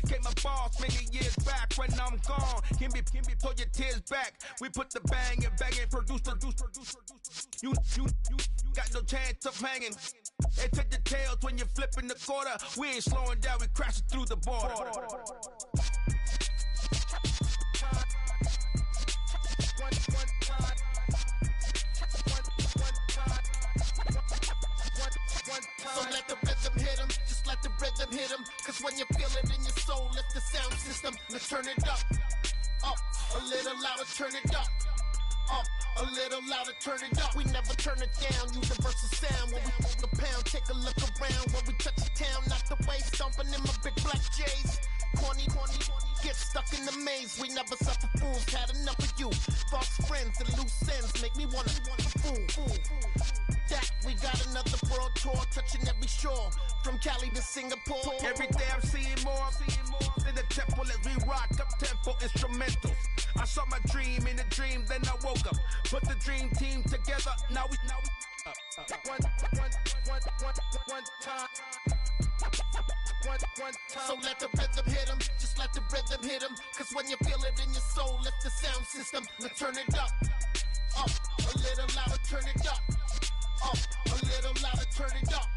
became a boss many years back. When I'm gone, can be pull your tears back. We put the bang and produce. You got no chance of hanging. They take the tails when you're flipping the quarter. We ain't slowing down, we crashing through the border. So let the rhythm hit him, just let the rhythm hit him. Cause when you feel it in your soul, lift the sound system. Let's turn it up, a little louder, turn it up, a little louder, turn it up. We never turn it down, universal sound. When we hold the pound, take a look around. When we touch the town, not the way, stomping in my big black J's. Corny, get stuck in the maze. We never suffer fools, had enough of you. False friends and loose ends make me wanna fool. That we got another world tour, touching every shore, from Cali to Singapore. Every day I'm seeing more in the temple as we rock up tempo instrumentals. I saw my dream in a dream, then I woke up. Put the dream team together, now we one time. So let the rhythm hit him, just let the rhythm hit him. Cause when you feel it in your soul, lift the sound system. Let's turn it up, a little louder, turn it up, a little louder, turn it up.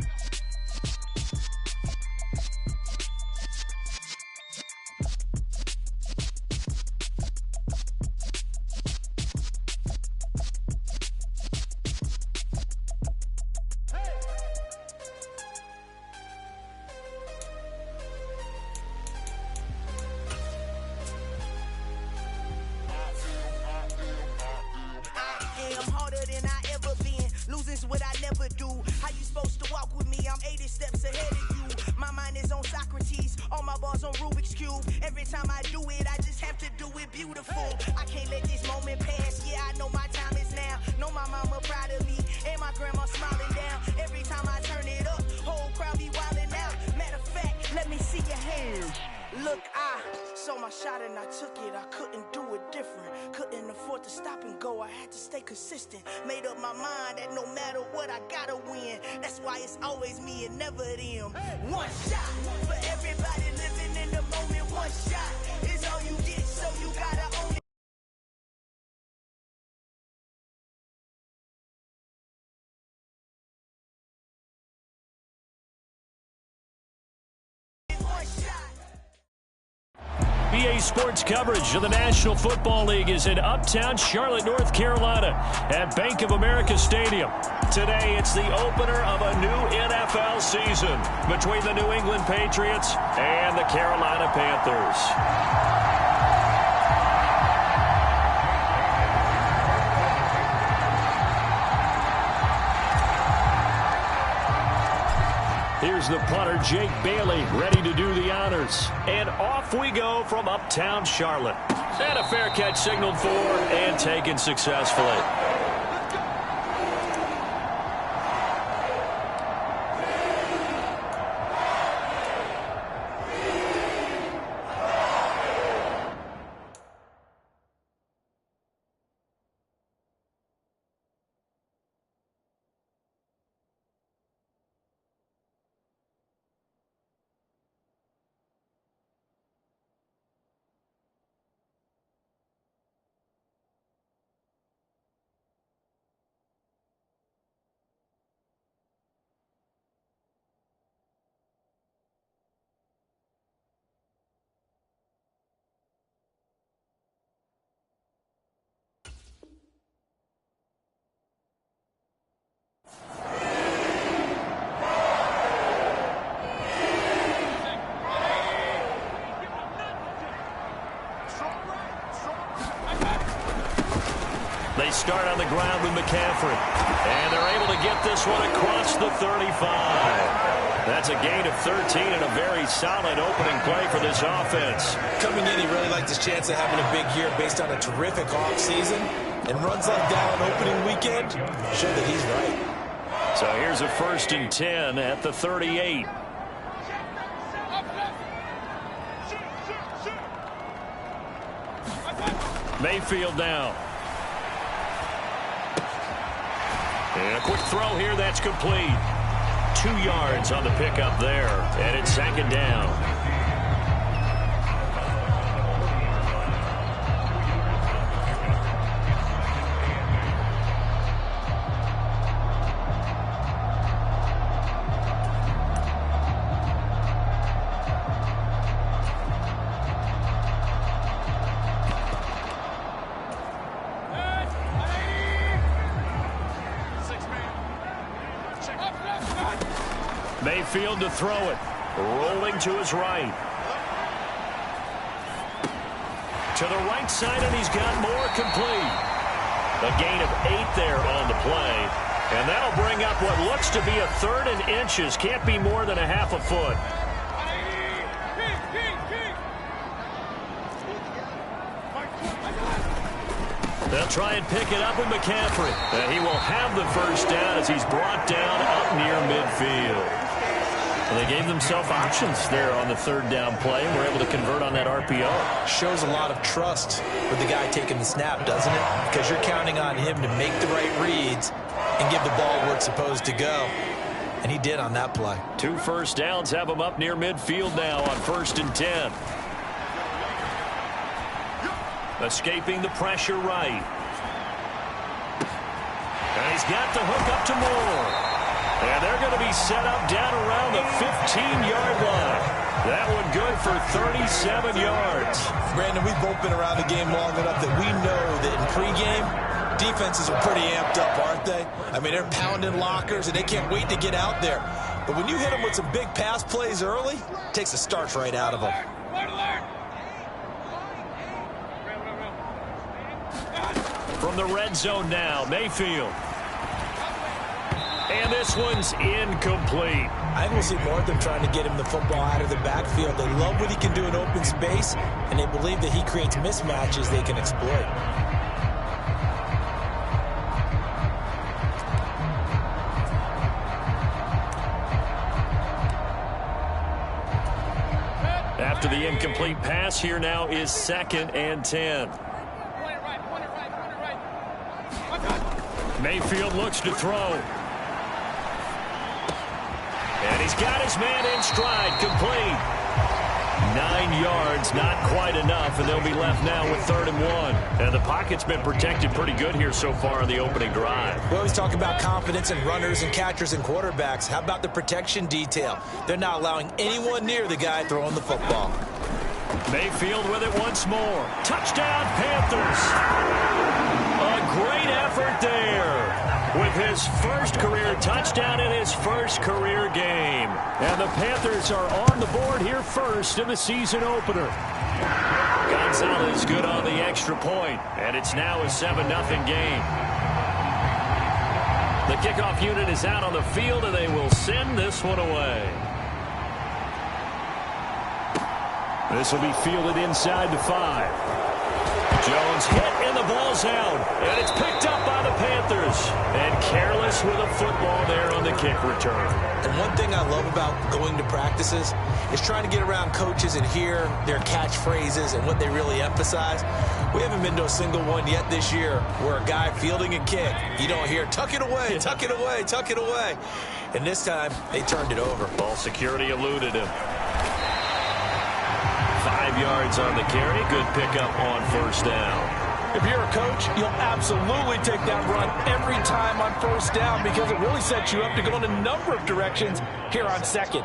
What I never do. How you supposed to walk with me? I'm 80 steps ahead of you. My mind is on Socrates, all my bars on Rubik's Cube. Every time I do it, I just have to do it beautiful. I can't let this moment pass. Yeah, I know my time is now. Know my mama proud of me, and my grandma smiling down. Every time I turn it up, whole crowd be wilding out. Matter of fact, let me see your hands. Look, I saw my shot and I took it. I couldn't do it different. Couldn't afford to stop and go. I had to stay consistent. Made up my mind that no matter what, I gotta win. That's why it's always me and never them. One shot for everybody living in the moment. One shot is all you get, so you gotta own it. PA Sports coverage of the National Football League is in Uptown Charlotte, North Carolina at Bank of America Stadium. Today, it's the opener of a new NFL season between the New England Patriots and the Carolina Panthers. Here's the punter, Jake Bailey, ready to do the honors. And off we go from Uptown Charlotte. And a fair catch signaled for and taken successfully. They start on the ground with McCaffrey. And they're able to get this one across the 35. That's a gain of 13 and a very solid opening play for this offense. Coming in, he really liked his chance of having a big year based on a terrific offseason. And runs like that on opening weekend show that he's right. So here's a 1st and 10 at the 38. Mayfield down. And a quick throw here, that's complete. 2 yards on the pickup there, and it's 2nd down. Mayfield to throw it. Rolling to his right. To the right side, and he's got more complete. A gain of 8 there on the play. And that'll bring up what looks to be a 3rd and inches. Can't be more than a half a foot. They'll try and pick it up with McCaffrey. And he will have the first down as he's brought down up near midfield. Well, they gave themselves options there on the 3rd down play and were able to convert on that RPO. Shows a lot of trust with the guy taking the snap, doesn't it? Because you're counting on him to make the right reads and give the ball where it's supposed to go. And he did on that play. 2 first downs have him up near midfield now on 1st and 10. Escaping the pressure right. And he's got the hook up to Moore. And they're going to be set up down around the 15-yard line. That one good for 37 yards. Brandon, we've both been around the game long enough that we know that in pregame, defenses are pretty amped up, aren't they? I mean, they're pounding lockers, and they can't wait to get out there. But when you hit them with some big pass plays early, it takes the starch right out of them. From the red zone now, Mayfield. And this one's incomplete. I think we'll see more of them trying to get him the football out of the backfield. They love what he can do in open space, and they believe that he creates mismatches they can exploit. After the incomplete pass, here now is 2nd and 10. Mayfield looks to throw. And he's got his man in stride, complete. 9 yards, not quite enough, and they'll be left now with 3rd and 1. And the pocket's been protected pretty good here so far in the opening drive. We always talk about confidence in runners and catchers and quarterbacks. How about the protection detail? They're not allowing anyone near the guy throwing the football. Mayfield with it once more. Touchdown, Panthers. A great effort there with his first career touchdown in his first career game. And the Panthers are on the board here first in the season opener. Gonzalez good on the extra point, and it's now a 7-0 game. The kickoff unit is out on the field, and they will send this one away. This will be fielded inside the 5. Jones hit, and the ball's out. And it's picked up by the Panthers. And careless with a football there on the kick return. And one thing I love about going to practices is trying to get around coaches and hear their catchphrases and what they really emphasize. We haven't been to a single one yet this year where a guy fielding a kick, you don't hear, tuck it away, tuck it away, tuck it away. And this time, they turned it over. Ball security eluded him. 5 yards on the carry. Good pickup on 1st down. If you're a coach, you'll absolutely take that run every time on 1st down because it really sets you up to go in a number of directions here on 2nd.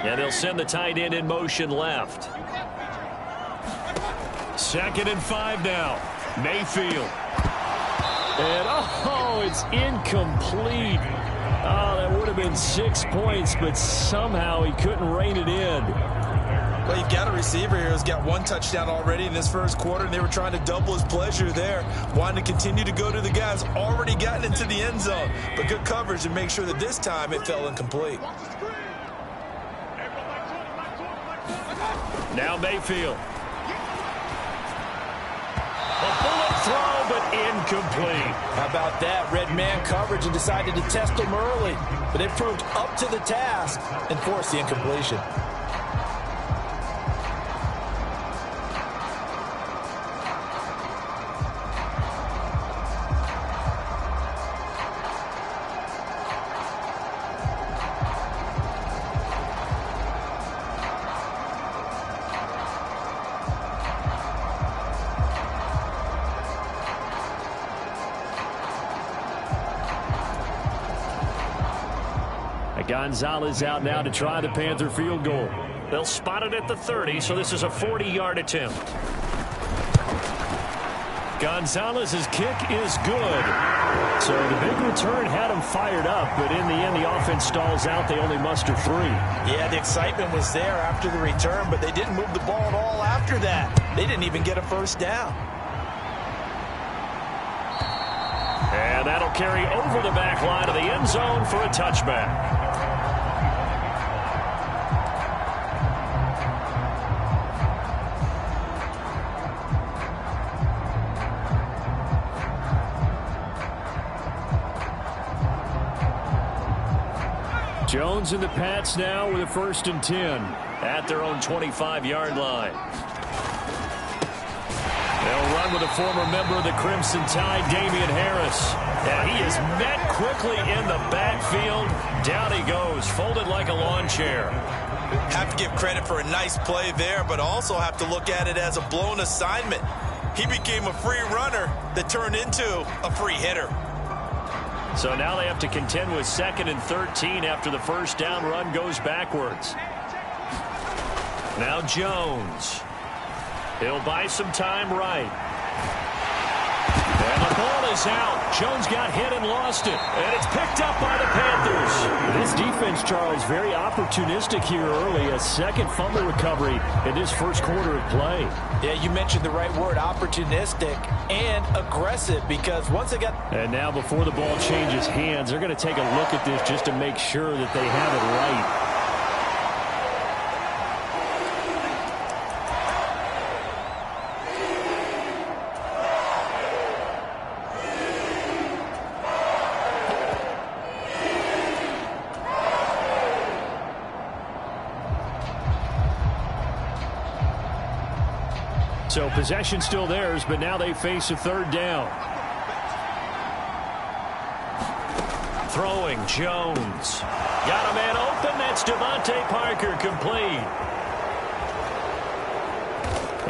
And they'll send the tight end in motion left. 2nd and 5 now. Mayfield. And, it's incomplete. That would have been 6 points, but somehow he couldn't rein it in. Well, you've got a receiver here who's got 1 touchdown already in this first quarter, and they were trying to double his pleasure there, wanting to continue to go to the guys already gotten into the end zone. But good coverage to make sure that this time it fell incomplete. Now Mayfield. A bullet throw, but incomplete. How about that? Red man coverage and decided to test him early. But it proved up to the task and forced the incompletion. Gonzalez out now to try the Panther field goal. They'll spot it at the 30, so this is a 40-yard attempt. Gonzalez's kick is good. So the big return had him fired up, but in the end, the offense stalls out. They only muster 3. Yeah, the excitement was there after the return, but they didn't move the ball at all after that. They didn't even get a first down. And that'll carry over the back line of the end zone for a touchback. Jones and the Pats now with a 1st and 10 at their own 25-yard line. They'll run with a former member of the Crimson Tide, Damian Harris. And he is met quickly in the backfield. Down he goes, folded like a lawn chair. Have to give credit for a nice play there, but also have to look at it as a blown assignment. He became a free runner that turned into a free hitter. So now they have to contend with 2nd and 13 after the first down run goes backwards. Now Jones. He'll buy some time right. And the ball is out. Jones got hit and lost it. And it's picked up by the Panthers. This defense, Charles, very opportunistic here early. A second fumble recovery in this first quarter of play. Yeah, you mentioned the right word, opportunistic and aggressive, because once they got... And now before the ball changes hands, they're going to take a look at this just to make sure that they have it right. So possession still theirs, but now they face a 3rd down. Throwing, Jones. Got a man open. That's Devontae Parker, complete.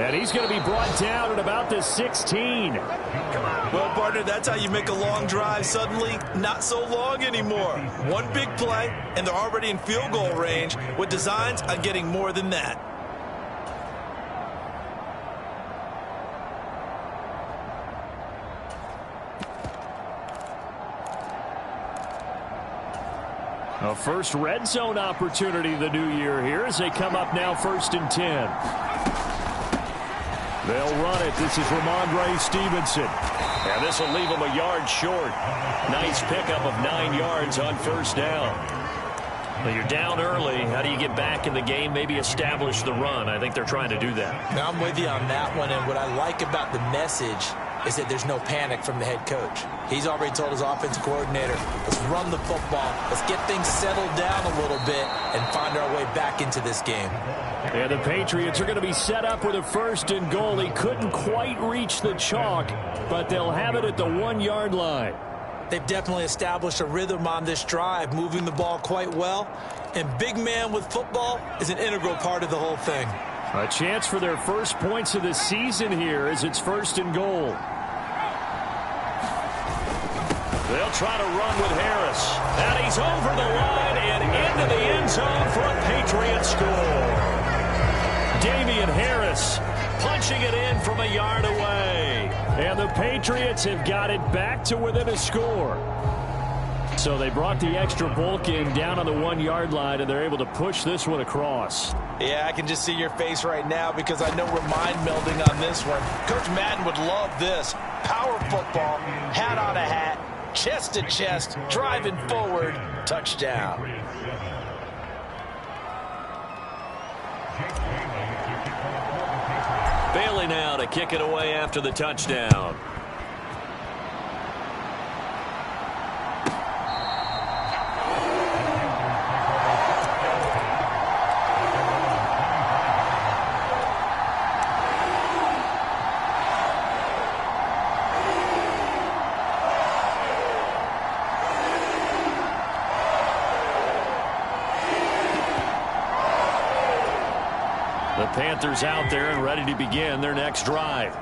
And he's going to be brought down at about the 16. Well, partner, that's how you make a long drive suddenly not so long anymore. One big play, and they're already in field goal range with designs on getting more than that. A first red zone opportunity the new year here as they come up now 1st and 10. They'll run it. This is Ramondre Stevenson. And this will leave him a yard short. Nice pickup of 9 yards on first down. Well, you're down early. How do you get back in the game? Maybe establish the run. I think they're trying to do that. Now, I'm with you on that one, and what I like about the message is that there's no panic from the head coach. He's already told his offensive coordinator, let's run the football, let's get things settled down a little bit and find our way back into this game. And the Patriots are going to be set up with a 1st and goal. He couldn't quite reach the chalk, but they'll have it at the 1-yard line. They've definitely established a rhythm on this drive, moving the ball quite well. And big man with football is an integral part of the whole thing. A chance for their first points of the season here as it's 1st and goal. They'll try to run with Harris. And he's over the line and into the end zone for a Patriot score. Damian Harris punching it in from a yard away. And the Patriots have got it back to within a score. So they brought the extra bulk in down on the 1-yard line, and they're able to push this one across. Yeah, I can just see your face right now because I know we're mind melding on this one. Coach Madden would love this. Power football, hat on a hat, chest to chest, driving forward, touchdown. Bailey now to kick it away after the touchdown. The Panthers out there and ready to begin their next drive.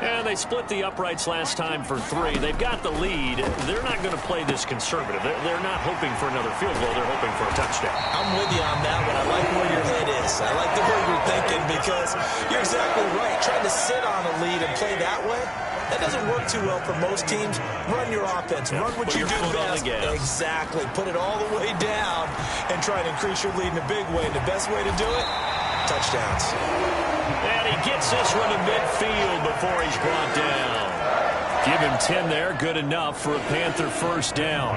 And they split the uprights last time for 3. They've got the lead. They're not going to play this conservative. They're not hoping for another field goal. They're hoping for a touchdown. I'm with you on that one. I like where your head is. I like the way you're thinking because you're exactly right. Trying to sit on a lead and play that way, That doesn't work too well for most teams. Run your offense. Run what you do best. Exactly. Put it all the way down and try to increase your lead in a big way. And the best way to do it, touchdowns. And he gets this one to midfield before he's brought down. Give him 10 there. Good enough for a Panther first down.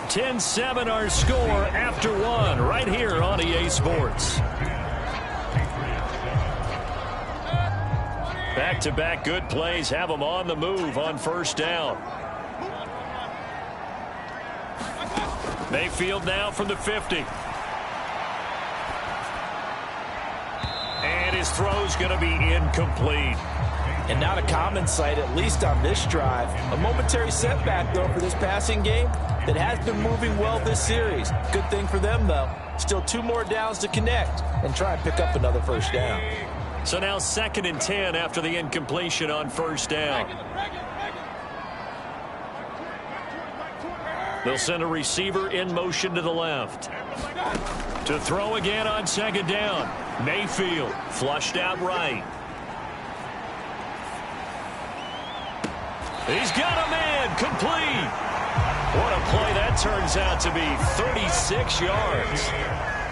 10-7 our score after one right here on EA Sports. Back-to-back good plays have them on the move on first down. Mayfield now from the 50. And his throw's going to be incomplete. And not a common sight, at least on this drive. A momentary setback, though, for this passing game that has been moving well this series. Good thing for them, though. Still 2 more downs to connect and try and pick up another first down. So now 2nd and 10 after the incompletion on first down. They'll send a receiver in motion to the left. To throw again on 2nd down. Mayfield flushed out right. He's got a man complete. What a play that turns out to be. 36 yards.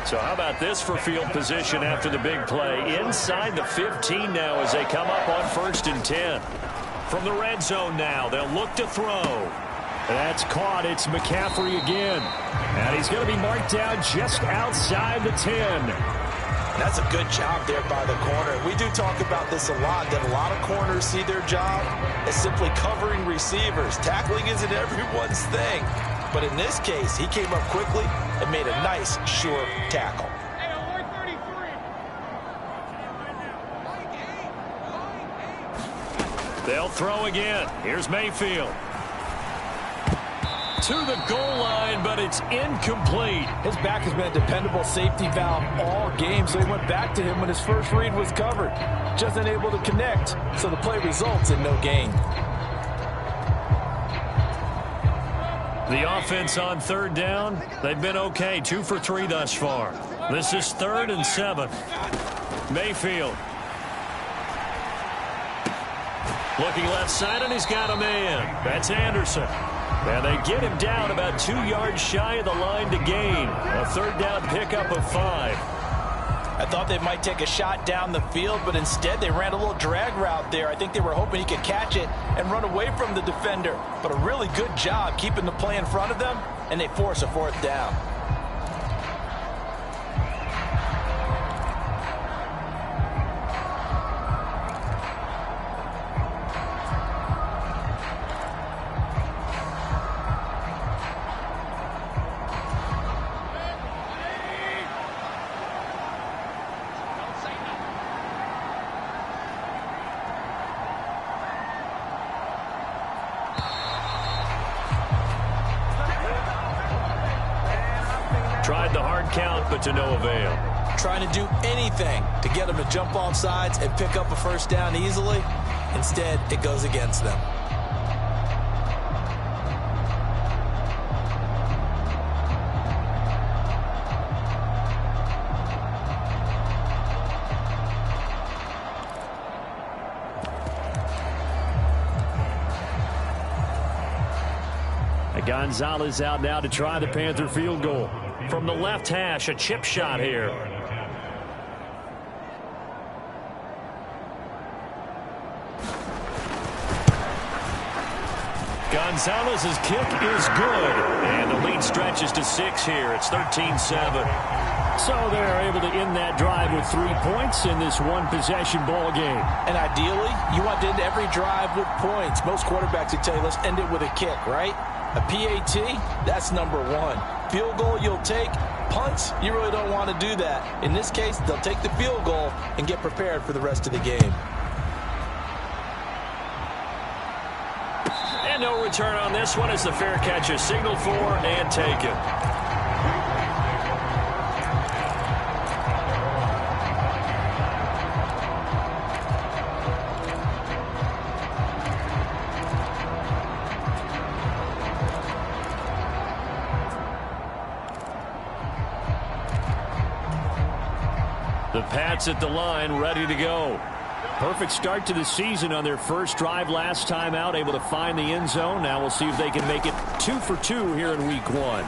So how about this for field position after the big play? Inside the 15 now as they come up on 1st and 10. From the red zone now, they'll look to throw. That's caught. It's McCaffrey again. And he's going to be marked down just outside the 10. That's a good job there by the corner. We do talk about this a lot, that a lot of corners see their job as simply covering receivers. Tackling isn't everyone's thing. But in this case, he came up quickly and made a nice, sure tackle. They'll throw again. Here's Mayfield. To the goal line, but it's incomplete. His back has been a dependable safety valve all game, so he went back to him when his first read was covered. Just unable to connect, so the play results in no gain. The offense on 3rd down, they've been okay. 2 for 3 thus far. This is 3rd and 7. Mayfield. Looking left side, and he's got a man. That's Anderson. And they get him down about 2 yards shy of the line to gain. A 3rd down pickup of 5. I thought they might take a shot down the field, but instead they ran a little drag route there. I think they were hoping he could catch it and run away from the defender. But a really good job keeping the play in front of them, and they force a 4th down. Tried the hard count, but to no avail. Trying to do anything to get them to jump off sides and pick up a 1st down easily. Instead, it goes against them. Gonzalez out now to try the Panther field goal. From the left hash, a chip shot here. Gonzalez's kick is good. And the lead stretches to 6 here. It's 13-7. So they're able to end that drive with 3 points in this one-possession ball game. And ideally, you want to end every drive with points. Most quarterbacks would tell you, let's end it with a kick, right? A PAT, that's number 1. Field goal you'll take. Punts, you really don't want to do that. In this case, they'll take the field goal and get prepared for the rest of the game. And no return on this one as the fair catch is signaled for and taken. Pats at the line, ready to go. Perfect start to the season on their first drive last time out, able to find the end zone. Now we'll see if they can make it 2 for 2 here in week 1.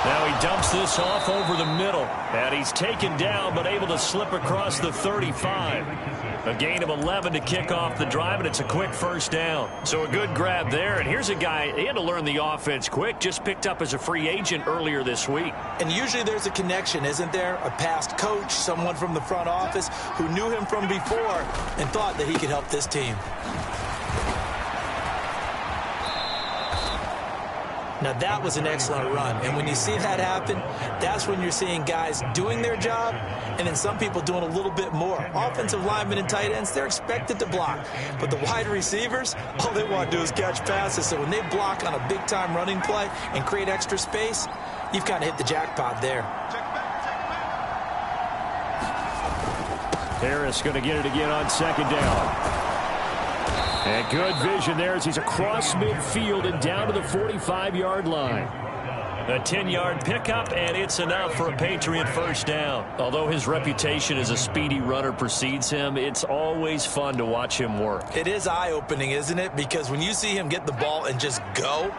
Now he dumps this off over the middle, and he's taken down but able to slip across the 35. A gain of 11 to kick off the drive, and it's a quick first down. So a good grab there, and here's a guy, he had to learn the offense quick, just picked up as a free agent earlier this week. And usually there's a connection, isn't there? A past coach, someone from the front office who knew him from before and thought that he could help this team. Now that was an excellent run, and when you see that happen, that's when you're seeing guys doing their job and then some people doing a little bit more. Offensive linemen and tight ends, they're expected to block, but the wide receivers, all they want to do is catch passes. So when they block on a big-time running play and create extra space, you've kind of hit the jackpot there. Harris going to get it again on second down. And good vision there as he's across midfield and down to the 45-yard line. A 10-yard pickup, and it's enough for a Patriot first down. Although his reputation as a speedy runner precedes him, it's always fun to watch him work. It is eye-opening, isn't it? Because when you see him get the ball and just go,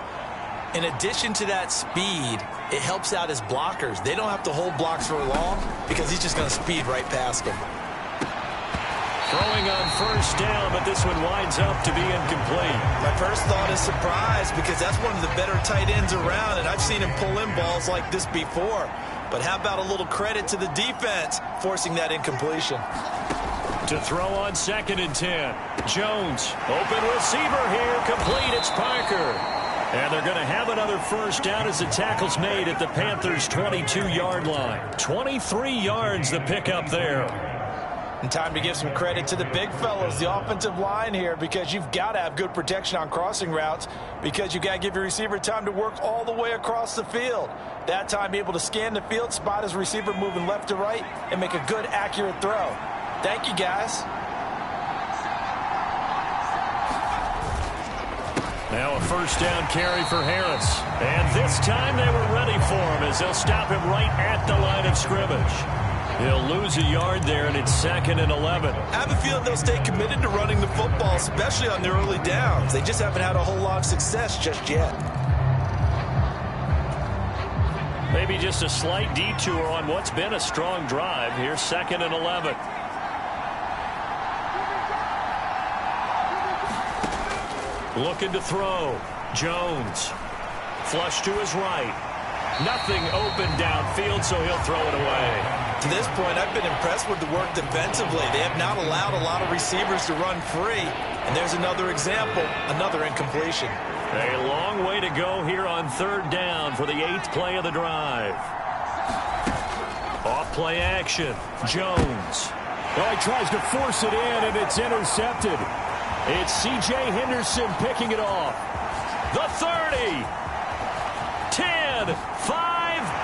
in addition to that speed, it helps out his blockers. They don't have to hold blocks for long because he's just going to speed right past them. Throwing on first down, but this one winds up to be incomplete. My first thought is surprise because that's one of the better tight ends around, and I've seen him pull in balls like this before. But how about a little credit to the defense forcing that incompletion? To throw on 2nd and 10. Jones, open receiver here, complete, it's Parker. And they're going to have another first down as the tackle's made at the Panthers' 22-yard line. 23 yards the pickup there. And time to give some credit to the big fellows, the offensive line here, because you've got to have good protection on crossing routes because you've got to give your receiver time to work all the way across the field. That time, be able to scan the field, spot his receiver moving left to right, and make a good, accurate throw. Thank you, guys. Now a first down carry for Harris. And this time they were ready for him as they'll stop him right at the line of scrimmage. He'll lose a yard there, and it's 2nd and 11. I have a feeling they'll stay committed to running the football, especially on their early downs. They just haven't had a whole lot of success just yet. Maybe just a slight detour on what's been a strong drive. Here's 2nd and 11. Looking to throw. Jones. Flush to his right. Nothing open downfield, so he'll throw it away. To this point, I've been impressed with the work defensively. They have not allowed a lot of receivers to run free. And there's another example, another incompletion. A long way to go here on 3rd down for the 8th play of the drive. Off play action. Jones. Oh, he tries to force it in, and it's intercepted. It's C.J. Henderson picking it off. The 30. 10, 5,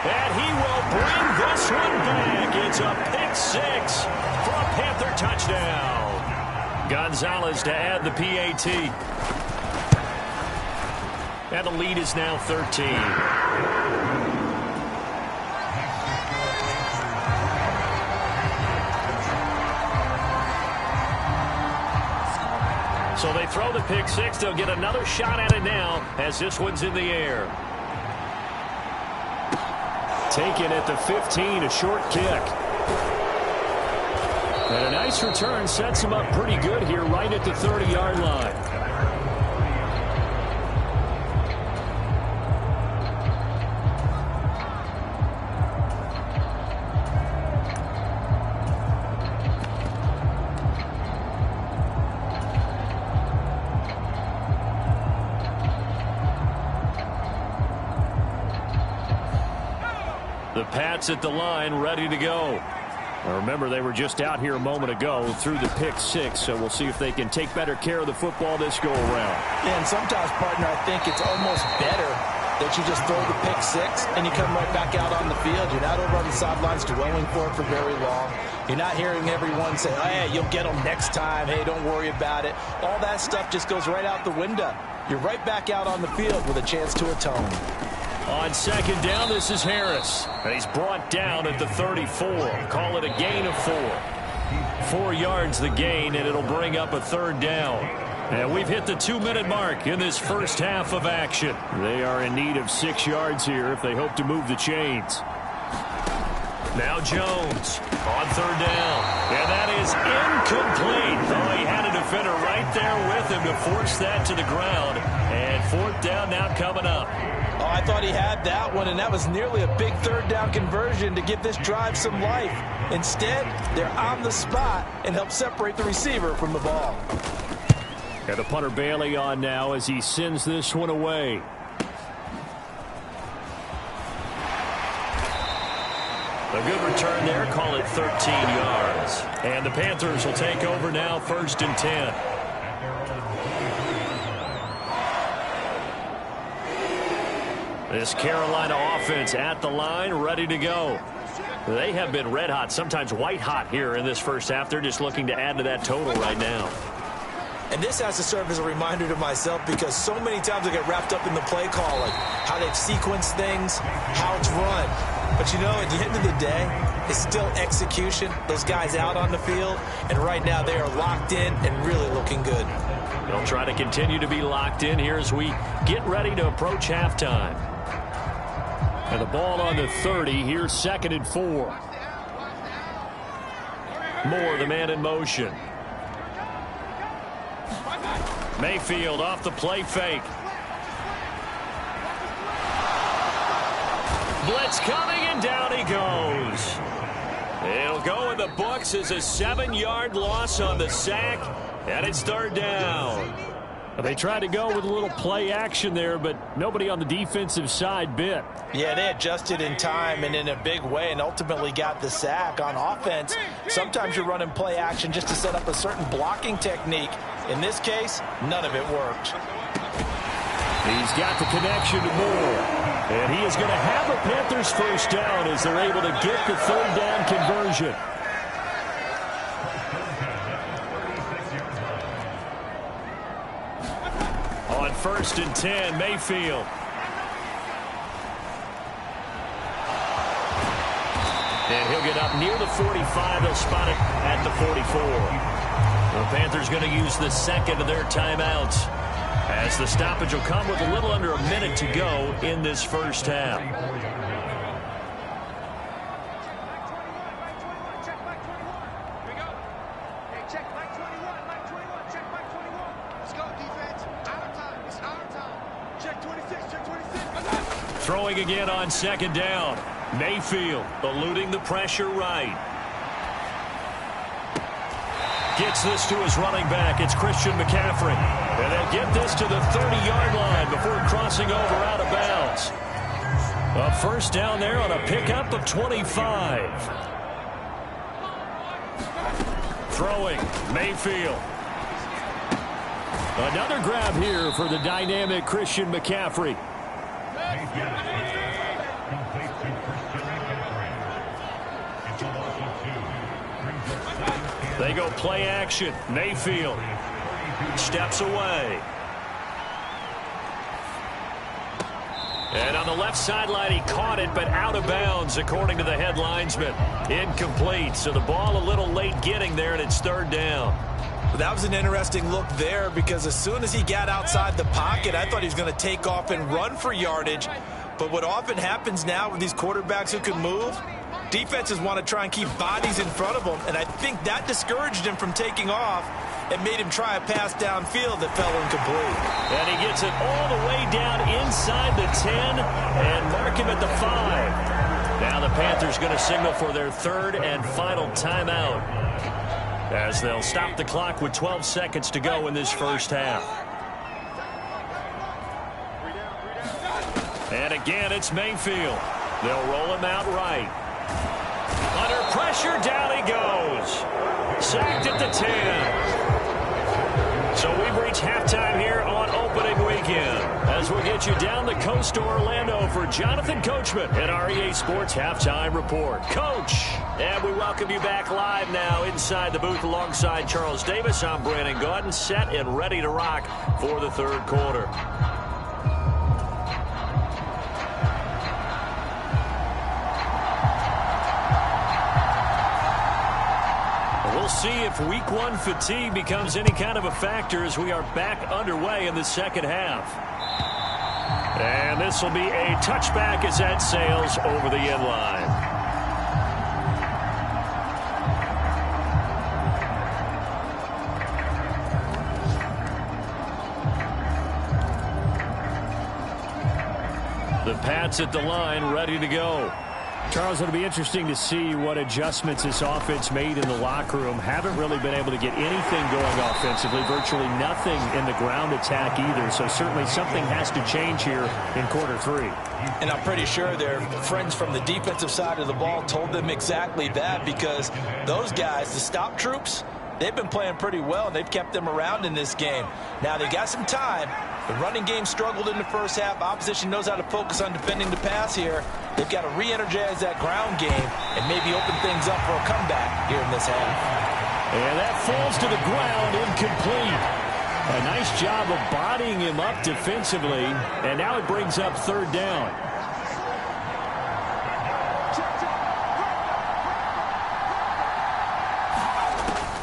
and he will bring this one back. It's a pick 6 for a Panther touchdown. Gonzalez to add the PAT. And the lead is now 13. So they throw the pick 6. They'll get another shot at it now as this one's in the air. Taken at the 15, a short kick. And a nice return sets him up pretty good here right at the 30-yard line. The Pats at the line, ready to go. Now remember, they were just out here a moment ago through the pick 6, so we'll see if they can take better care of the football this go-around. Yeah, and sometimes, partner, I think it's almost better that you just throw the pick 6 and you come right back out on the field. You're not over on the sidelines dwelling for it for very long. You're not hearing everyone say, oh, hey, you'll get them next time. Hey, don't worry about it. All that stuff just goes right out the window. You're right back out on the field with a chance to atone. On second down, this is Harris. And he's brought down at the 34. Call it a gain of 4. 4 yards the gain, and it'll bring up a third down. And we've hit the 2-minute mark in this first half of action. They are in need of 6 yards here if they hope to move the chains. Now Jones on third down. And that is incomplete. Oh, he had a defender right there with him to force that to the ground. And fourth down now coming up. Oh, I thought he had that one, and that was nearly a big third down conversion to give this drive some life. Instead, they're on the spot and help separate the receiver from the ball. And the punter Bailey on now as he sends this one away. A good return there. Call it 13 yards. And the Panthers will take over now, 1st and 10. This Carolina offense at the line, ready to go. They have been red hot, sometimes white hot here in this first half. They're just looking to add to that total right now. And this has to serve as a reminder to myself because so many times I get wrapped up in the play calling, how they've sequenced things, how it's run. But, you know, at the end of the day, it's still execution. Those guys out on the field, and right now they are locked in and really looking good. They'll try to continue to be locked in here as we get ready to approach halftime. And the ball on the 30, here's 2nd and 4. Moore, the man in motion. Mayfield off the play fake. Blitz coming, and down he goes. It'll go in the books as a 7-yard loss on the sack, and it's third down. They tried to go with a little play action there, but nobody on the defensive side bit. Yeah, they adjusted in time and in a big way and ultimately got the sack. On offense, sometimes you're running play action just to set up a certain blocking technique. In this case, none of it worked. He's got the connection to Moore. And he is going to have a Panthers first down as they're able to get the third down conversion. On 1st and 10, Mayfield. And he'll get up near the 45. They'll spot it at the 44. The Panthers going to use the second of their timeouts, as the stoppage will come with a little under a minute to go in this first half. Throwing again on second down. Mayfield eluding the pressure right. Gets this to his running back. It's Christian McCaffrey. And they'll get this to the 30-yard line before crossing over out of bounds. A first down there on a pickup of 25. Throwing, Mayfield. Another grab here for the dynamic Christian McCaffrey. They go play action. Mayfield steps away. And on the left sideline, he caught it, but out of bounds, according to the head linesman. Incomplete. So the ball a little late getting there, and it's third down. That was an interesting look there because as soon as he got outside the pocket, I thought he was going to take off and run for yardage. But what often happens now with these quarterbacks who can move, defenses want to try and keep bodies in front of them, and I think that discouraged him from taking off and made him try a pass downfield that fell incomplete. And he gets it all the way down inside the 10 and mark him at the 5. Now the Panthers going to signal for their third and final timeout, as they'll stop the clock with 12 seconds to go in this first half. And again, it's Mayfield. They'll roll him out right. Under pressure, down he goes. Sacked at the 10. So we've reached halftime here on opening weekend, as we'll get you down the coast to Orlando for Jonathan Coachman at our EA Sports Halftime Report. Coach, and we welcome you back live now inside the booth alongside Charles Davis. I'm Brandon Gaudin, set and ready to rock for the third quarter. we'll see if week one fatigue becomes any kind of a factor as we are back underway in the second half. And this will be a touchback as that sails over the end line. The Pats at the line, ready to go. Charles, it'll be interesting to see what adjustments this offense made in the locker room. Haven't really been able to get anything going offensively, virtually nothing in the ground attack either. So certainly something has to change here in quarter three. And I'm pretty sure their friends from the defensive side of the ball told them exactly that, because those guys, the stop troops, they've been playing pretty well, and they've kept them around in this game. Now, they got some time. The running game struggled in the first half. Opposition knows how to focus on defending the pass here. They've got to re-energize that ground game and maybe open things up for a comeback here in this half. And that falls to the ground, incomplete. A nice job of bodying him up defensively, and now it brings up third down.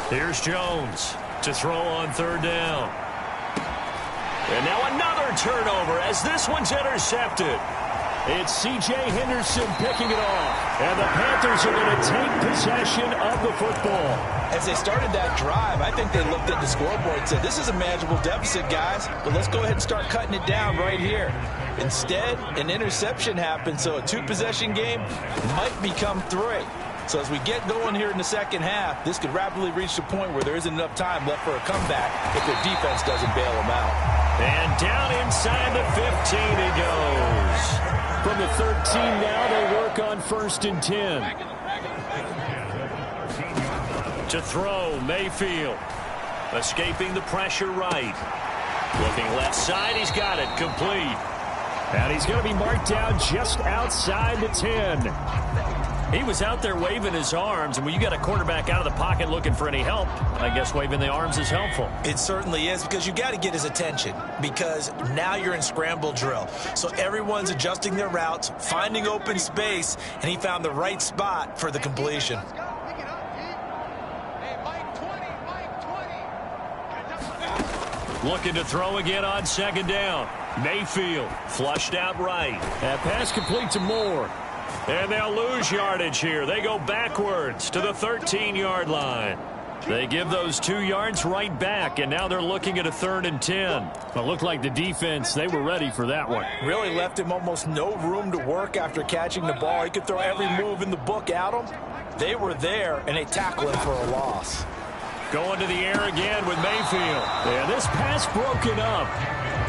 Here's Jones to throw on third down. And now another turnover as this one's intercepted. It's C.J. Henderson picking it off. And the Panthers are going to take possession of the football. As they started that drive, I think they looked at the scoreboard and said, this is a manageable deficit, guys, but let's go ahead and start cutting it down right here. Instead, an interception happened, so a two-possession game might become three. So as we get going here in the second half, this could rapidly reach the point where there isn't enough time left for a comeback if their defense doesn't bail them out. And down inside the 15 he goes. From the 13 now, they work on 1st and 10. To throw, Mayfield. Escaping the pressure right. Looking left side, he's got it, complete. And he's going to be marked down just outside the 10. He was out there waving his arms, and when you got a quarterback out of the pocket looking for any help, I guess waving the arms is helpful. It certainly is, because you got to get his attention, because now you're in scramble drill. So everyone's adjusting their routes, finding open space, and he found the right spot for the completion. Looking to throw again on second down. Mayfield flushed out right. That pass complete to Moore. And they'll lose yardage here. They go backwards to the 13-yard line. They give those 2 yards right back, and now they're looking at a 3rd and 10. It looked like the defense, they were ready for that one. Really left him almost no room to work after catching the ball. He could throw every move in the book at him. They were there, and they tackled him for a loss. Going to the air again with Mayfield. Yeah, this pass broken up.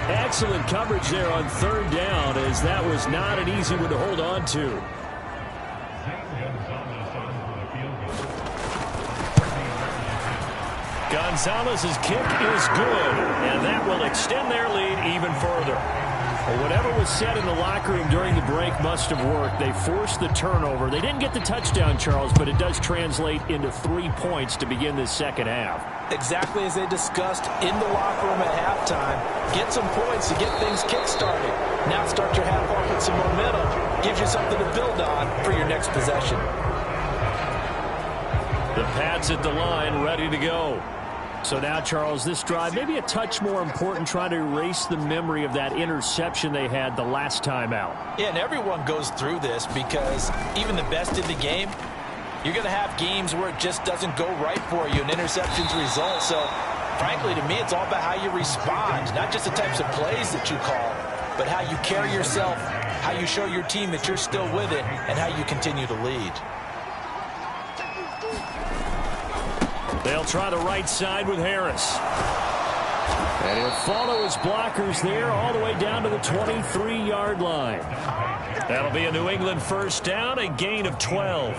Excellent coverage there on 3rd down, as that was not an easy one to hold on to. Gonzalez's kick is good, and that will extend their lead even further. Well, whatever was said in the locker room during the break must have worked. They forced the turnover. They didn't get the touchdown, Charles, but it does translate into 3 points to begin this second half. Exactly as they discussed in the locker room at halftime. Get some points to get things kick-started. Now start your half off with some momentum. Gives you something to build on for your next possession. The Pats at the line, ready to go. So now, Charles, this drive maybe a touch more important, trying to erase the memory of that interception they had the last time out. Yeah, and everyone goes through this, because even the best in the game, you're going to have games where it just doesn't go right for you, and interceptions result. So, frankly, to me, it's all about how you respond, not just the types of plays that you call, but how you carry yourself, how you show your team that you're still with it, and how you continue to lead. They'll try the right side with Harris. And he'll follow his blockers there all the way down to the 23-yard line. That'll be a New England first down, a gain of 12.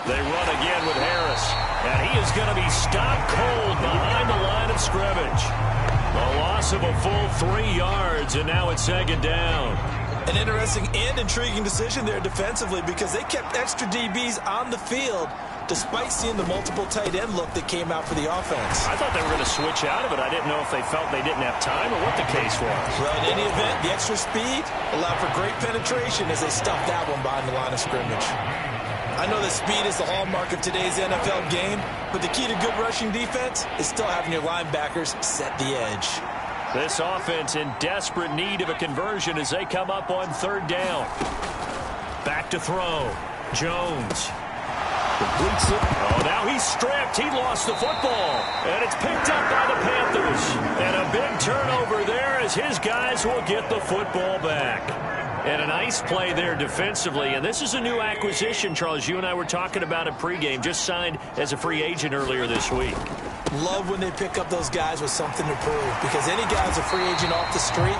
They run again with Harris. And he is going to be stopped cold behind the line of scrimmage. A loss of a full 3 yards, and now it's second down. An interesting and intriguing decision there defensively because they kept extra DBs on the field despite seeing the multiple tight end look that came out for the offense. I thought they were going to switch out of it. I didn't know if they felt they didn't have time or what the case was. Well, in any event, the extra speed allowed for great penetration as they stuffed that one behind the line of scrimmage. I know that speed is the hallmark of today's NFL game, but the key to good rushing defense is still having your linebackers set the edge. This offense in desperate need of a conversion as they come up on third down. Back to throw. Jones. Completes it. Oh, now he's stripped. He lost the football. And it's picked up by the Panthers. And a big turnover there as his guys will get the football back. And a nice play there defensively. And this is a new acquisition, Charles. You and I were talking about it pregame. Just signed as a free agent earlier this week. Love when they pick up those guys with something to prove. Because any guy's a free agent off the street,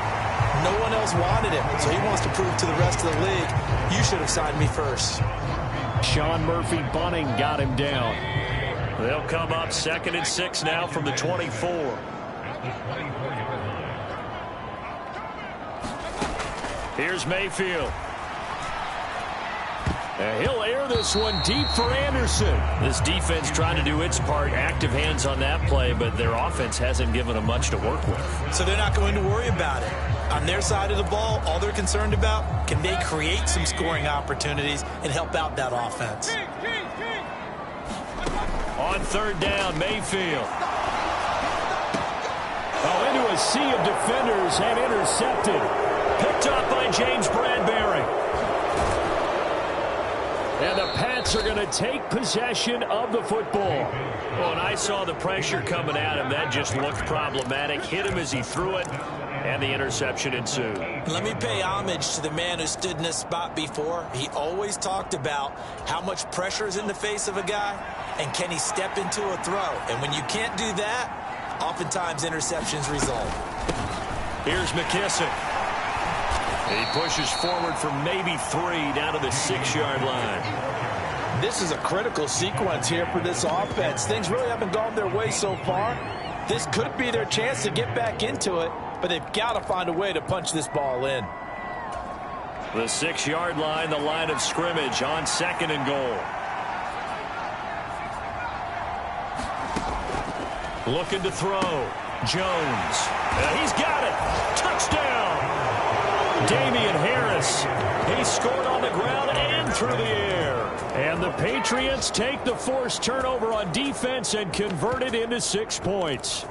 no one else wanted him. So he wants to prove to the rest of the league, you should have signed me first. Sean Murphy Bunting got him down. They'll come up 2nd and 6 now from the 24. Here's Mayfield. He'll air this one deep for Anderson. This defense trying to do its part. Active hands on that play, but their offense hasn't given them much to work with. So they're not going to worry about it. On their side of the ball, all they're concerned about, can they create some scoring opportunities and help out that offense? On third down, Mayfield. Oh, into a sea of defenders and intercepted. Picked up by James Bradbury. And the Pats are going to take possession of the football. Well, and I saw the pressure coming at him. That just looked problematic. Hit him as he threw it, and the interception ensued. Let me pay homage to the man who stood in this spot before. He always talked about how much pressure is in the face of a guy, and can he step into a throw. And when you can't do that, oftentimes interceptions result. Here's McKissick. He pushes forward for maybe 3 down to the 6-yard line. This is a critical sequence here for this offense. Things really haven't gone their way so far. This could be their chance to get back into it, but they've got to find a way to punch this ball in. The 6-yard line, the line of scrimmage on 2nd and goal. Looking to throw. Jones. He's got it. Touchdown. Damian Harris. He scored on the ground and through the air. And the Patriots take the forced turnover on defense and convert it into 6 points.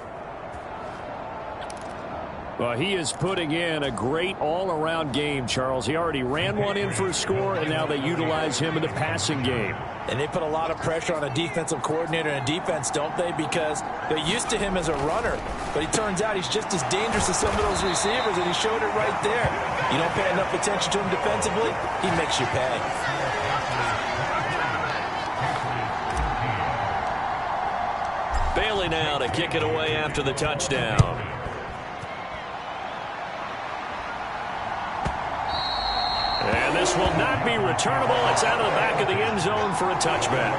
Well, he is putting in a great all-around game, Charles. He already ran one in for a score, and now they utilize him in the passing game. And they put a lot of pressure on a defensive coordinator and a defense, don't they? Because they're used to him as a runner. But it turns out he's just as dangerous as some of those receivers, and he showed it right there. You don't pay enough attention to him defensively, he makes you pay. Bailey now to kick it away after the touchdown. And this will not be returnable. It's out of the back of the end zone for a touchback.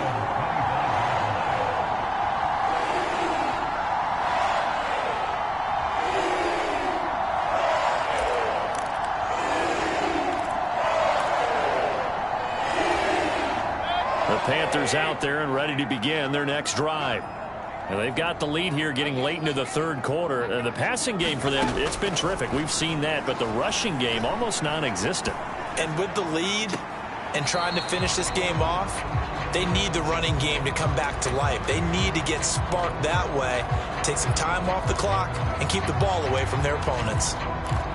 The Panthers out there and ready to begin their next drive. And they've got the lead here getting late into the third quarter. The passing game for them, it's been terrific. We've seen that, but the rushing game almost non-existent. And with the lead and trying to finish this game off, they need the running game to come back to life. They need to get sparked that way, take some time off the clock, and keep the ball away from their opponents.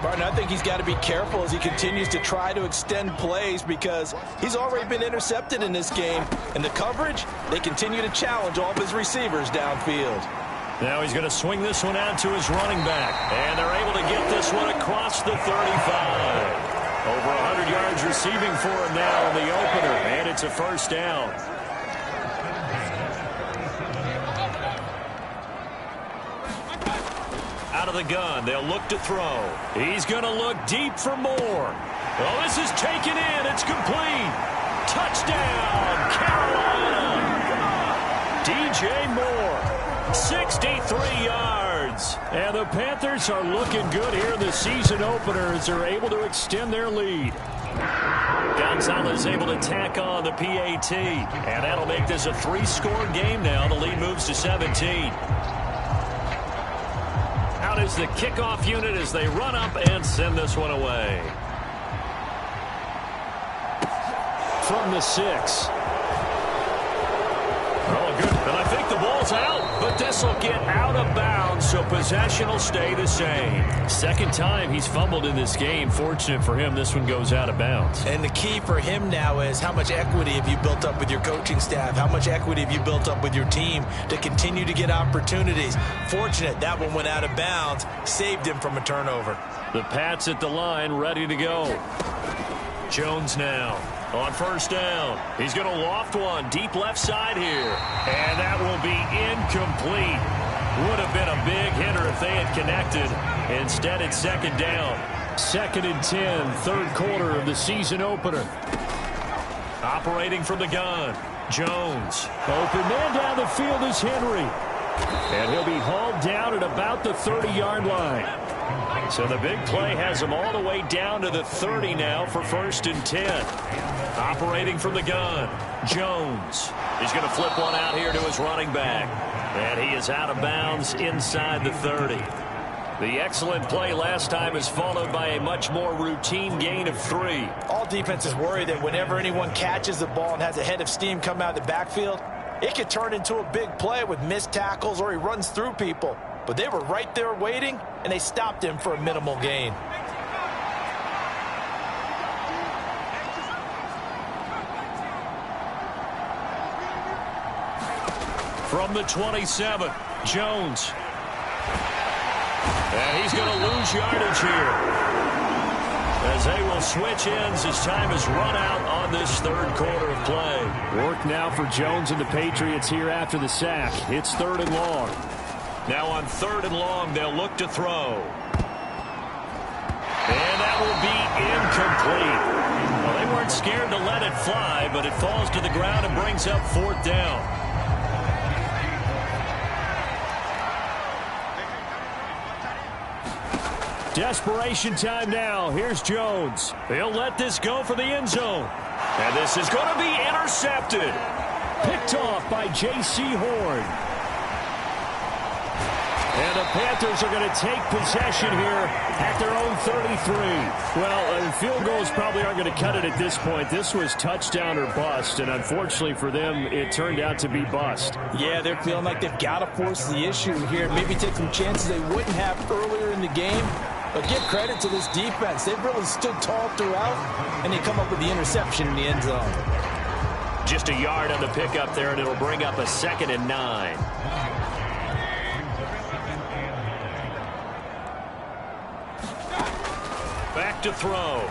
Martin, I think he's got to be careful as he continues to try to extend plays because he's already been intercepted in this game. And the coverage, they continue to challenge all of his receivers downfield. Now he's going to swing this one out to his running back. And they're able to get this one across the 35. Over 100 yards receiving for him now in the opener. And it's a first down. Out of the gun, they'll look to throw. He's going to look deep for more. Well, this is taken in. It's complete. Touchdown, Carolina. DJ Moore. 63 yards. And the Panthers are looking good here in the season opener as they're able to extend their lead. Gonzalez able to tack on the PAT. And that'll make this a 3-score game now. The lead moves to 17. Out is the kickoff unit as they run up and send this one away. From the 6. Oh, good. And I think the ball's out, but this will get out of bounds, so possession will stay the same. Second time he's fumbled in this game. Fortunate for him, this one goes out of bounds. And the key for him now is how much equity have you built up with your coaching staff? How much equity have you built up with your team to continue to get opportunities? Fortunate that one went out of bounds, saved him from a turnover. The Pats at the line, ready to go. Jones now on first down. He's going to loft one deep left side here. And that will be incomplete. Would have been a big hitter if they had connected. Instead, it's second down. 2nd and 10, third quarter of the season opener. Operating from the gun. Jones. Open man down the field is Henry. And he'll be hauled down at about the 30-yard line. So the big play has him all the way down to the 30 now for 1st and 10. Operating from the gun, Jones. He's going to flip one out here to his running back. And he is out of bounds inside the 30. The excellent play last time is followed by a much more routine gain of 3. All defenses worry that whenever anyone catches the ball and has a head of steam come out of the backfield, it could turn into a big play with missed tackles or he runs through people. But they were right there waiting, and they stopped him for a minimal gain. From the 27, Jones. And he's going to lose yardage here, as they will switch ends as time has run out on this third quarter of play. Work now for Jones and the Patriots here after the sack. It's 3rd and long. Now on 3rd and long, they'll look to throw. And that will be incomplete. Well, they weren't scared to let it fly, but it falls to the ground and brings up 4th down. Desperation time now. Here's Jones. He'll let this go for the end zone. And this is going to be intercepted. Picked off by J.C. Horn. And the Panthers are going to take possession here at their own 33. Well, field goals probably aren't going to cut it at this point. This was touchdown or bust, and unfortunately for them, it turned out to be bust. Yeah, they're feeling like they've got to force the issue here. Maybe take some chances they wouldn't have earlier in the game. But give credit to this defense. They've really stood tall throughout, and they come up with the interception in the end zone. Just a yard on the pickup there, and it'll bring up a 2nd and 9. Back to throw.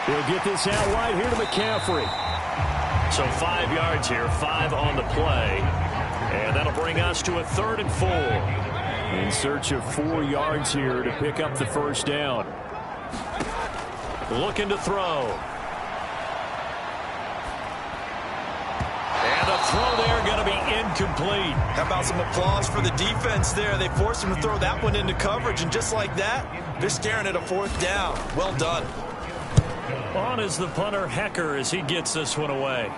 He'll get this out wide here to McCaffrey. So 5 yards here, 5 on the play. And that'll bring us to a 3rd and 4. In search of 4 yards here to pick up the first down. Looking to throw. And the throw there going to be incomplete. How about some applause for the defense there? They forced him to throw that one into coverage, and just like that, they're staring at a 4th down. Well done. On is the punter, Hecker, as he gets this one away.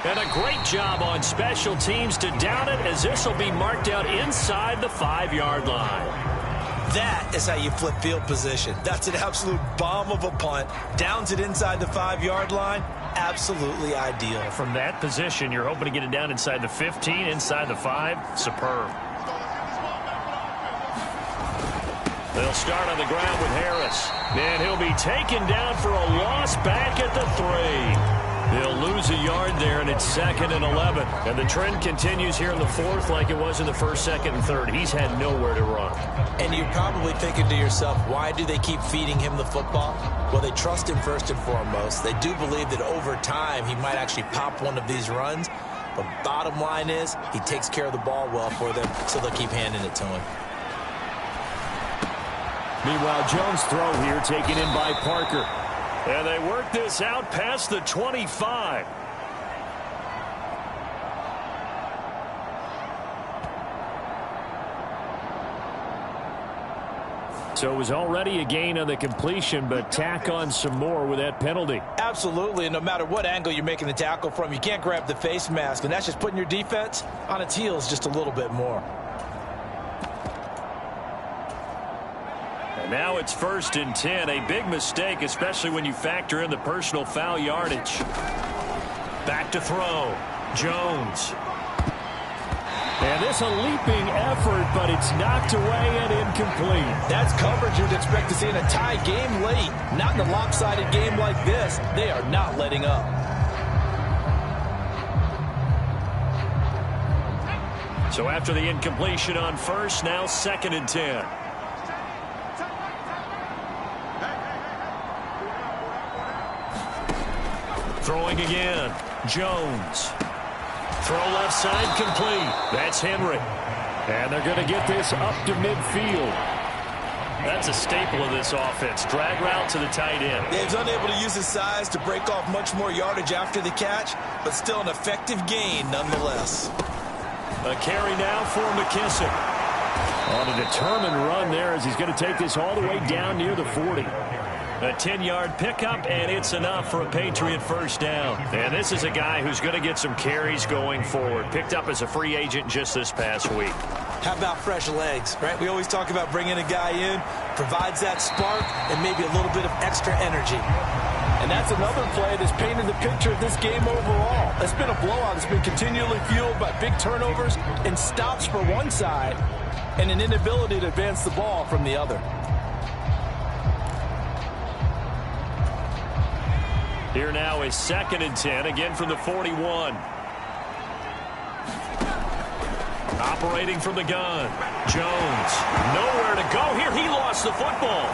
And a great job on special teams to down it, as this will be marked out inside the 5-yard line. That is how you flip field position. That's an absolute bomb of a punt. Downs it inside the 5-yard line. Absolutely ideal. From that position, you're hoping to get it down inside the 15, inside the 5. Superb. They'll start on the ground with Harris. And he'll be taken down for a loss back at the 3. They'll lose a yard there, and it's 2nd and 11. And the trend continues here in the 4th like it was in the 1st, 2nd, and 3rd. He's had nowhere to run. And you're probably thinking to yourself, why do they keep feeding him the football? Well, they trust him first and foremost. They do believe that over time he might actually pop one of these runs. But bottom line is, he takes care of the ball well for them, so they'll keep handing it to him. Meanwhile, Jones' throw here taken in by Parker. And they work this out past the 25. So it was already a gain on the completion, but tack on some more with that penalty. Absolutely, and no matter what angle you're making the tackle from, you can't grab the face mask, and that's just putting your defense on its heels just a little bit more. And now it's 1st and 10, a big mistake, especially when you factor in the personal foul yardage. Back to throw. Jones. And this a leaping effort, but it's knocked away and incomplete. That's coverage you'd expect to see in a tie game late. Not in a lopsided game like this. They are not letting up. So after the incompletion on 1st, now 2nd and 10. Throwing again. Jones. Throw left side complete. That's Henry. And they're going to get this up to midfield. That's a staple of this offense. Drag route to the tight end. Yeah, he's unable to use his size to break off much more yardage after the catch, but still an effective gain nonetheless. A carry now for McKissick. On a determined run there as he's going to take this all the way down near the 40. A 10-yard pickup, and it's enough for a Patriot first down. And this is a guy who's going to get some carries going forward. Picked up as a free agent just this past week. How about fresh legs, right? We always talk about bringing a guy in, provides that spark, and maybe a little bit of extra energy. And that's another play that's painted the picture of this game overall. It's been a blowout. It's been continually fueled by big turnovers and stops for one side and an inability to advance the ball from the other. Here now is 2nd and 10, again from the 41. Operating from the gun. Jones, nowhere to go here. He lost the football.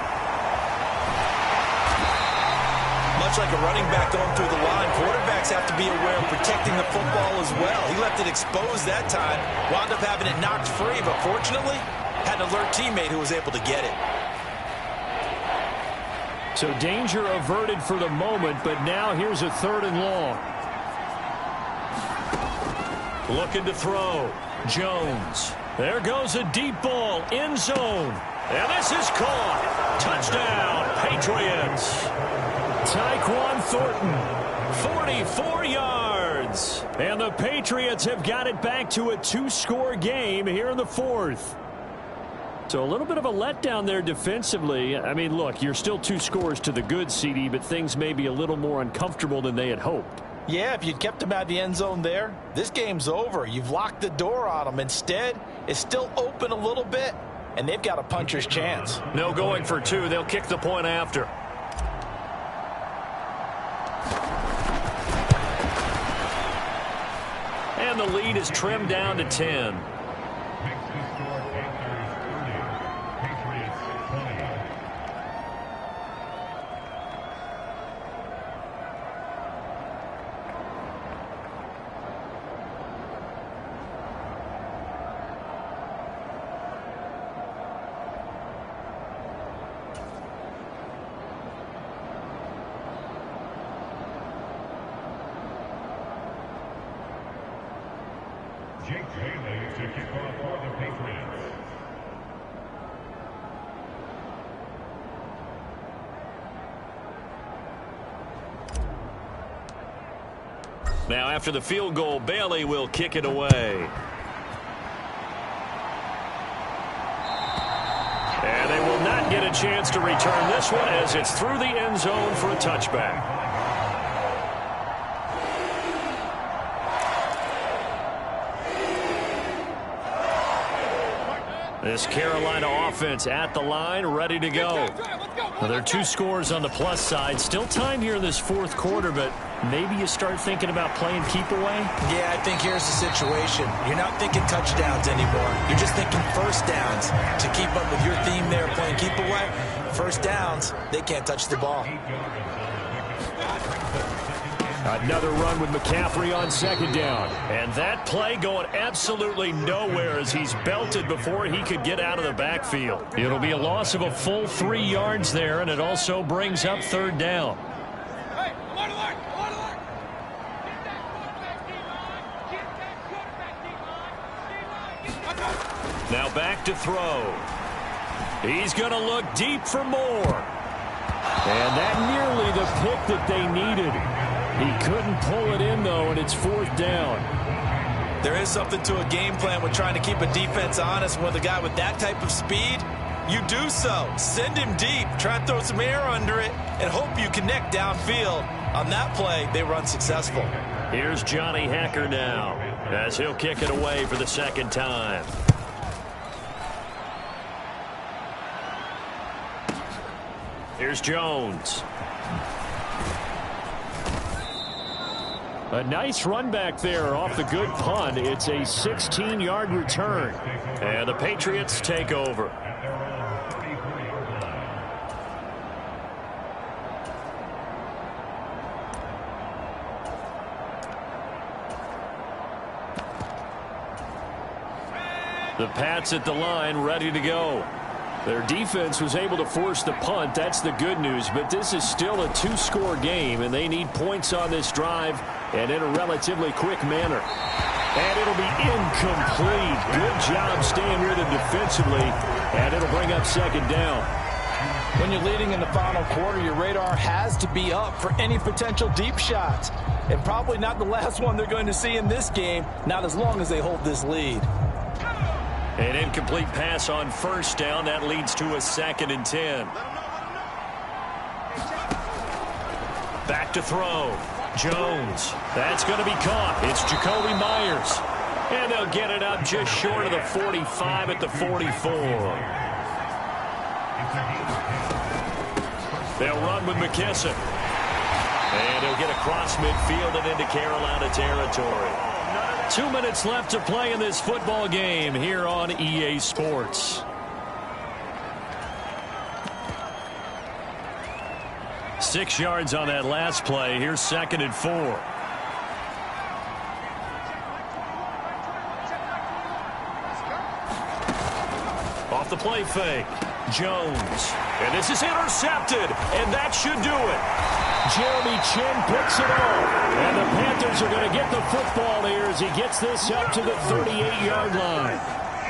Much like a running back going through the line, quarterbacks have to be aware of protecting the football as well. He left it exposed that time, wound up having it knocked free, but fortunately, had an alert teammate who was able to get it. So danger averted for the moment, but now here's a 3rd and long. Looking to throw. Jones. There goes a deep ball. End zone. And this is caught. Touchdown, Patriots. Tyquan Thornton, 44 yards. And the Patriots have got it back to a 2-score game here in the 4th. So a little bit of a letdown there defensively. I mean, look, you're still 2 scores to the good, CD, but things may be a little more uncomfortable than they had hoped. Yeah, if you'd kept them out of the end zone there, this game's over. You've locked the door on them. Instead, it's still open a little bit, and they've got a puncher's chance. No going for 2. They'll kick the point after. And the lead is trimmed down to 10. To kick off for the Patriots. Now after the field goal, Bailey will kick it away. And they will not get a chance to return this one as it's through the end zone for a touchback. This Carolina offense at the line, ready to go. Well, there are 2 scores on the plus side. Still time here in this 4th quarter, but maybe you start thinking about playing keep away? Yeah, I think here's the situation. You're not thinking touchdowns anymore. You're just thinking first downs. To keep up with your theme there, playing keep away, first downs, they can't touch the ball. Another run with McCaffrey on 2nd down. And that play going absolutely nowhere as he's belted before he could get out of the backfield. It'll be a loss of a full 3 yards there, and it also brings up 3rd down. back to throw. He's going to look deep for more. And that nearly the pick that they needed. He couldn't pull it in, though, and it's 4th down. There is something to a game plan with trying to keep a defense honest. With a guy with that type of speed, you do so. Send him deep. Try and throw some air under it and hope you connect downfield. On that play, they were unsuccessful. Here's Johnny Hekker now as he'll kick it away for the 2nd time. Here's Jones. A nice run back there off the good punt. It's a 16-yard return. And the Patriots take over. The Pats at the line, ready to go. Their defense was able to force the punt. That's the good news. But this is still a 2-score game, and they need points on this drive and in a relatively quick manner. And it'll be incomplete. Good job staying with it defensively, and it'll bring up 2nd down. When you're leading in the final quarter, your radar has to be up for any potential deep shots. And probably not the last one they're going to see in this game, not as long as they hold this lead. An incomplete pass on 1st down. That leads to a 2nd and 10. Back to throw. Jones. That's going to be caught. It's Jacoby Myers. And they'll get it up just short of the 45 at the 44. They'll run with McKissick. And he'll get across midfield and into Carolina territory. 2 minutes left to play in this football game here on EA Sports. Six yards on that last play. Here's 2nd and 4. Off the play fake. Jones. And this is intercepted. And that should do it. Jeremy Chin picks it off. And the Panthers are going to get the football here as he gets this up to the 38-yard line.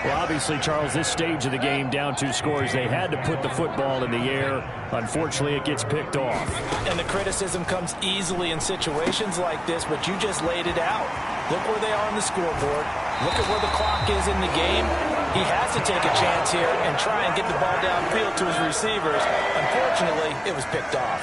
Well, obviously, Charles, this stage of the game, down 2 scores, they had to put the football in the air. Unfortunately, it gets picked off. And the criticism comes easily in situations like this, but you just laid it out. Look where they are on the scoreboard. Look at where the clock is in the game. He has to take a chance here and try and get the ball downfield to his receivers. Unfortunately, it was picked off.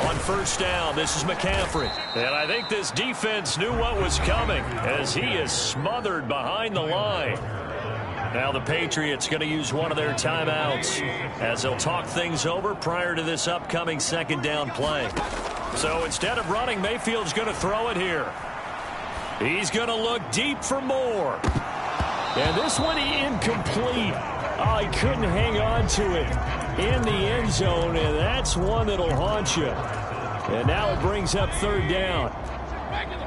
On 1st down, this is McCaffrey. And I think this defense knew what was coming as he is smothered behind the line. Now the Patriots going to use one of their timeouts as they'll talk things over prior to this upcoming 2nd down play. So instead of running, Mayfield's going to throw it here. He's going to look deep for more. And this one incomplete. Oh, he couldn't hang on to it in the end zone, and that's one that'll haunt you. And now it brings up 3rd down.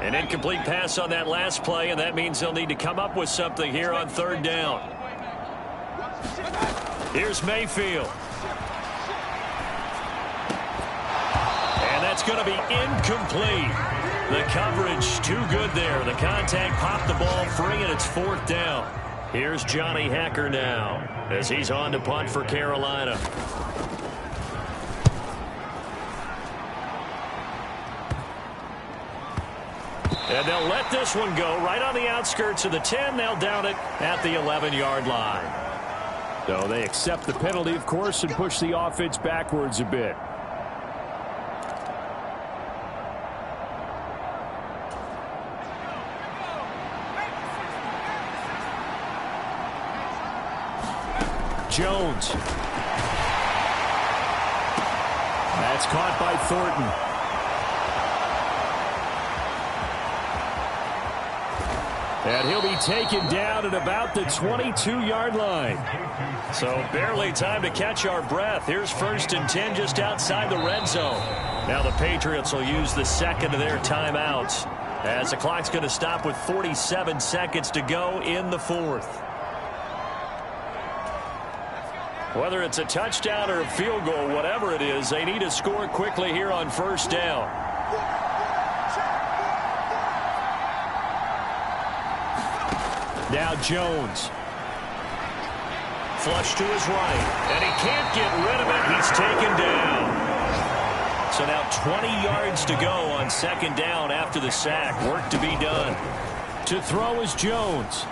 An incomplete pass on that last play, and that means they'll need to come up with something here on 3rd down. Here's Mayfield. And that's going to be incomplete. The coverage too good there. The contact popped the ball free, and it's 4th down. Here's Johnny Hekker now as he's on to punt for Carolina. And they'll let this one go right on the outskirts of the 10. They'll down it at the 11-yard line. So they accept the penalty, of course, and push the offense backwards a bit. Jones. That's caught by Thornton. And he'll be taken down at about the 22-yard line. So barely time to catch our breath. Here's 1st and 10 just outside the red zone. Now the Patriots will use the 2nd of their timeouts as the clock's going to stop with 47 seconds to go in the 4th. Whether it's a touchdown or a field goal, whatever it is, they need to score quickly here on 1st down. Now Jones. Flush to his right, and he can't get rid of it. He's taken down. So now 20 yards to go on second down after the sack. Work to be done. To throw is Jones.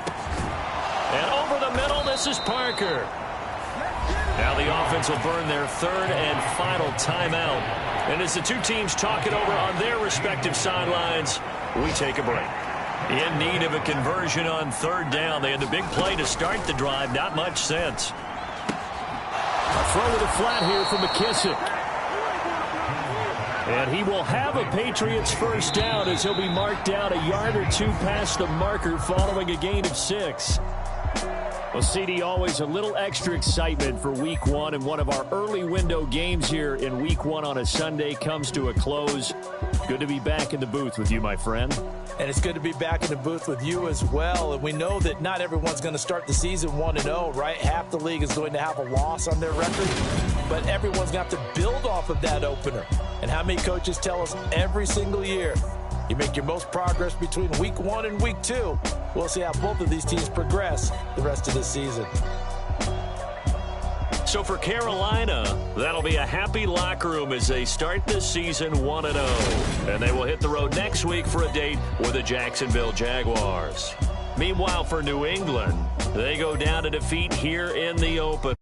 And over the middle, this is Parker. Now the offense will burn their third and final timeout. And as the two teams talk it over on their respective sidelines, we take a break. In need of a conversion on third down. They had the big play to start the drive. Not much sense. A throw with a flat here from McKissick. And he will have a Patriots first down as he'll be marked down a yard or two past the marker following a gain of 6. Well, CD, always a little extra excitement for Week 1, and one of our early window games here in Week 1 on a Sunday comes to a close. Good to be back in the booth with you, my friend. And it's good to be back in the booth with you as well. And we know that not everyone's going to start the season 1-0, right? Half the league is going to have a loss on their record, but everyone's going to have to build off of that opener. And how many coaches tell us every single year, you make your most progress between Week 1 and Week 2. We'll see how both of these teams progress the rest of this season. So for Carolina, that'll be a happy locker room as they start this season 1-0. And they will hit the road next week for a date with the Jacksonville Jaguars. Meanwhile, for New England, they go down to defeat here in the open.